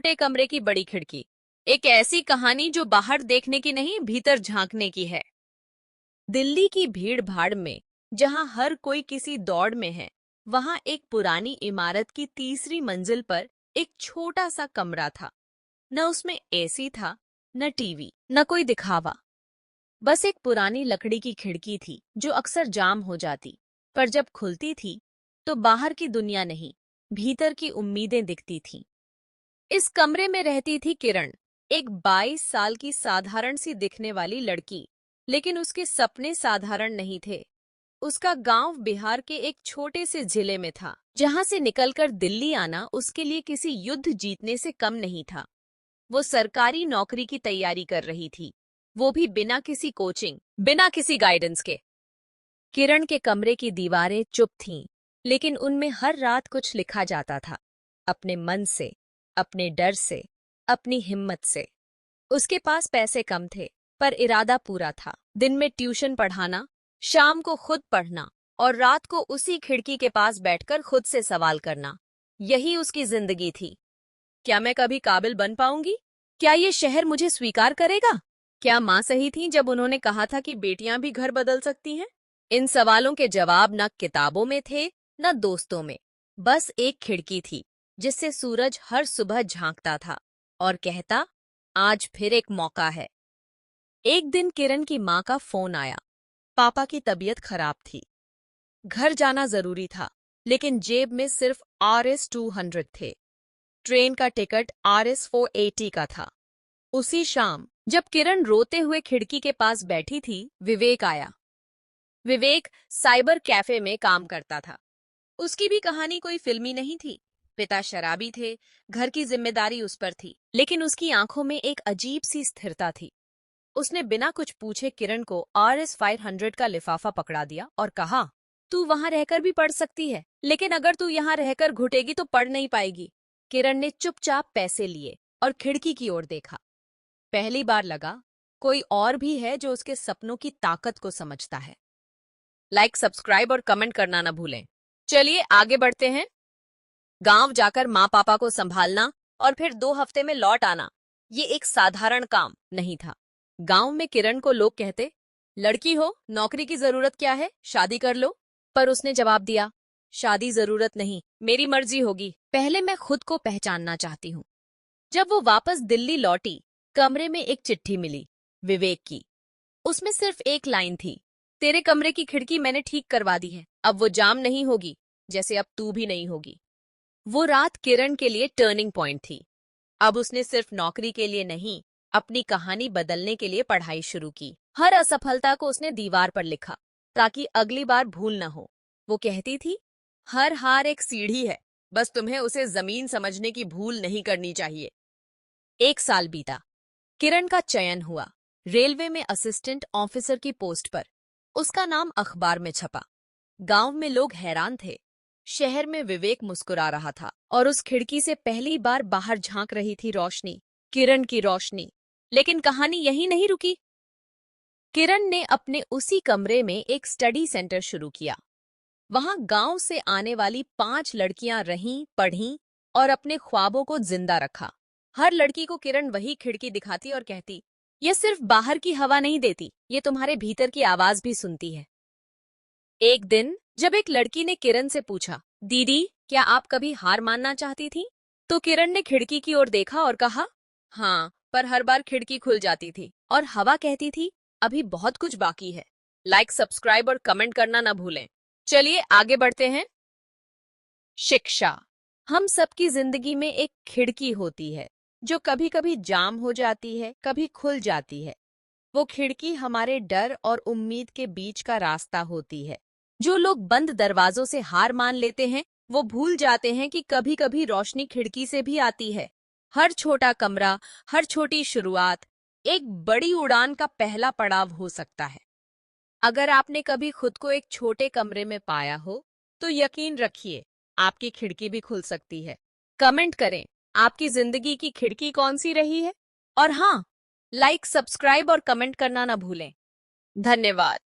छोटे कमरे की बड़ी खिड़की। एक ऐसी कहानी जो बाहर देखने की नहीं, भीतर झांकने की है। दिल्ली की भीड़ भाड़ में जहां हर कोई किसी दौड़ में है, वहां एक पुरानी इमारत की तीसरी मंजिल पर एक छोटा सा कमरा था। न उसमें एसी था, न टीवी, न कोई दिखावा। बस एक पुरानी लकड़ी की खिड़की थी जो अक्सर जाम हो जाती, पर जब खुलती थी तो बाहर की दुनिया नहीं, भीतर की उम्मीदें दिखती थीं। इस कमरे में रहती थी किरण, एक 22 साल की साधारण सी दिखने वाली लड़की। लेकिन उसके सपने साधारण नहीं थे। उसका गांव बिहार के एक छोटे से जिले में था, जहां से निकलकर दिल्ली आना उसके लिए किसी युद्ध जीतने से कम नहीं था। वो सरकारी नौकरी की तैयारी कर रही थी, वो भी बिना किसी कोचिंग, बिना किसी गाइडेंस के। किरण के कमरे की दीवारें चुप थीं, लेकिन उनमें हर रात कुछ लिखा जाता था, अपने मन से, अपने डर से, अपनी हिम्मत से। उसके पास पैसे कम थे, पर इरादा पूरा था। दिन में ट्यूशन पढ़ाना, शाम को खुद पढ़ना और रात को उसी खिड़की के पास बैठकर खुद से सवाल करना। यही उसकी जिंदगी थी। क्या मैं कभी काबिल बन पाऊंगी? क्या ये शहर मुझे स्वीकार करेगा? क्या माँ सही थी जब उन्होंने कहा था कि बेटियां भी घर बदल सकती हैं? इन सवालों के जवाब न किताबों में थे, न दोस्तों में। बस एक खिड़की थी जिससे सूरज हर सुबह झांकता था और कहता, आज फिर एक मौका है। एक दिन किरण की माँ का फोन आया। पापा की तबीयत खराब थी, घर जाना जरूरी था, लेकिन जेब में सिर्फ RS-200 थे। ट्रेन का टिकट RS-480 का था। उसी शाम जब किरण रोते हुए खिड़की के पास बैठी थी, विवेक आया। विवेक साइबर कैफे में काम करता था। उसकी भी कहानी कोई फिल्मी नहीं थी। पिता शराबी थे, घर की जिम्मेदारी उस पर थी, लेकिन उसकी आंखों में एक अजीब सी स्थिरता थी। उसने बिना कुछ पूछे किरण को RS-500 का लिफाफा पकड़ा दिया और कहा, तू वहां रहकर भी पढ़ सकती है, लेकिन अगर तू यहाँ रहकर घुटेगी तो पढ़ नहीं पाएगी। किरण ने चुपचाप पैसे लिए और खिड़की की ओर देखा। पहली बार लगा, कोई और भी है जो उसके सपनों की ताकत को समझता है। लाइक, सब्सक्राइब और कमेंट करना ना भूलें। चलिए आगे बढ़ते हैं। गांव जाकर माँ पापा को संभालना और फिर 2 हफ्ते में लौट आना, ये एक साधारण काम नहीं था। गांव में किरण को लोग कहते, लड़की हो, नौकरी की जरूरत क्या है, शादी कर लो। पर उसने जवाब दिया, शादी जरूरत नहीं, मेरी मर्जी होगी। पहले मैं खुद को पहचानना चाहती हूँ। जब वो वापस दिल्ली लौटी, कमरे में एक चिट्ठी मिली, विवेक की। उसमें सिर्फ एक लाइन थी, तेरे कमरे की खिड़की मैंने ठीक करवा दी है, अब वो जाम नहीं होगी, जैसे अब तू भी नहीं होगी। वो रात किरण के लिए टर्निंग पॉइंट थी। अब उसने सिर्फ नौकरी के लिए नहीं, अपनी कहानी बदलने के लिए पढ़ाई शुरू की। हर असफलता को उसने दीवार पर लिखा, ताकि अगली बार भूल न हो। वो कहती थी, हर हार एक सीढ़ी है, बस तुम्हें उसे जमीन समझने की भूल नहीं करनी चाहिए। 1 साल बीता। किरण का चयन हुआ, रेलवे में असिस्टेंट ऑफिसर की पोस्ट पर। उसका नाम अखबार में छपा। गांव में लोग हैरान थे। शहर में विवेक मुस्कुरा रहा था और उस खिड़की से पहली बार बाहर झांक रही थी रोशनी, किरण की रोशनी। लेकिन कहानी यहीं नहीं रुकी। किरण ने अपने उसी कमरे में एक स्टडी सेंटर शुरू किया। वहां गांव से आने वाली 5 लड़कियां रहीं, पढ़ीं और अपने ख्वाबों को जिंदा रखा। हर लड़की को किरण वही खिड़की दिखाती और कहती, ये सिर्फ बाहर की हवा नहीं देती, ये तुम्हारे भीतर की आवाज भी सुनती है। एक दिन जब एक लड़की ने किरण से पूछा, दीदी क्या आप कभी हार मानना चाहती थी? तो किरण ने खिड़की की ओर देखा और कहा, हाँ, पर हर बार खिड़की खुल जाती थी और हवा कहती थी, अभी बहुत कुछ बाकी है। लाइक, सब्सक्राइब और कमेंट करना ना भूलें। चलिए आगे बढ़ते हैं। शिक्षा। हम सबकी जिंदगी में एक खिड़की होती है जो कभी कभी जाम हो जाती है, कभी खुल जाती है। वो खिड़की हमारे डर और उम्मीद के बीच का रास्ता होती है। जो लोग बंद दरवाजों से हार मान लेते हैं, वो भूल जाते हैं कि कभी कभी रोशनी खिड़की से भी आती है। हर छोटा कमरा, हर छोटी शुरुआत एक बड़ी उड़ान का पहला पड़ाव हो सकता है। अगर आपने कभी खुद को एक छोटे कमरे में पाया हो, तो यकीन रखिए, आपकी खिड़की भी खुल सकती है। कमेंट करें, आपकी जिंदगी की खिड़की कौन सी रही है? और हाँ, लाइक, सब्सक्राइब और कमेंट करना ना भूलें। धन्यवाद।